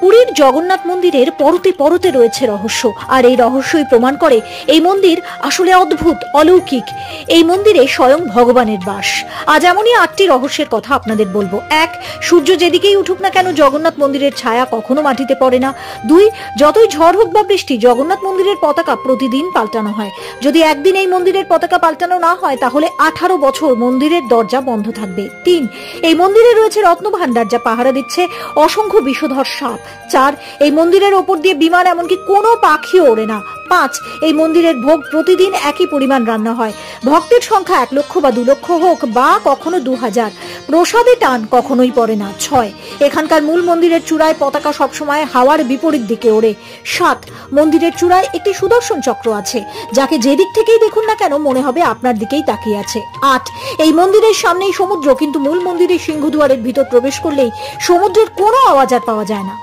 পুরীর জগন্নাথ মন্দিরের পরতে পরতে রয়েছে রহস্য, আর এই রহস্যই প্রমাণ করে এই মন্দির আসলে অদ্ভুত, অলৌকিক। এই মন্দিরে স্বয়ং ভগবানের বাস। আজ এমনই 8টি রহস্যের কথা আপনাদের বলবো। 1, সূর্য যেদিকেই উঠুক না কেন জগন্নাথ মন্দিরের ছায়া কখনো মাটিতে পড়ে না। 2, যতই ঝড় হোক বা বৃষ্টি জগন্নাথ মন্দিরের পতাকা প্রতিদিন পাল্টানো হয়। যদি একদিন এই মন্দিরের পতাকা পাল্টানো না হয় তাহলে 18 বছর মন্দিরের দরজা বন্ধ থাকবে। 3, এই মন্দিরে রয়েছে রত্নভাণ্ডার যা পাহারা দিচ্ছে অসংখ্য বিষধর সাপ। 4, এই মন্দিরের ওপর দিয়ে বিমান এমনকি কোনো পাখিও ওড়ে না। 5, এই মন্দিরের ভোগ প্রতিদিন একই পরিমাণ রান্না হয়। ভক্তের সংখ্যা 1 লক্ষ বা 2 লক্ষ হোক বা কখনো 2000, প্রসাদে টান কখনোই পড়ে না। 6, এখানকার মূল মন্দিরের চূড়ায় পতাকা সবসময় হাওয়ার বিপরীত দিকে ওড়ে। 7, মন্দিরের চূড়ায় একটি সুদর্শন চক্র আছে যাকে যেদিক থেকেই দেখুন না কেন মনে হবে আপনার দিকেই তাকিয়ে আছে। 8, এই মন্দিরের সামনেই সমুদ্র, কিন্তু মূল মন্দিরের সিংহদুয়ারের ভিতর প্রবেশ করলেই সমুদ্রের কোনো আওয়াজ আর পাওয়া যায় না।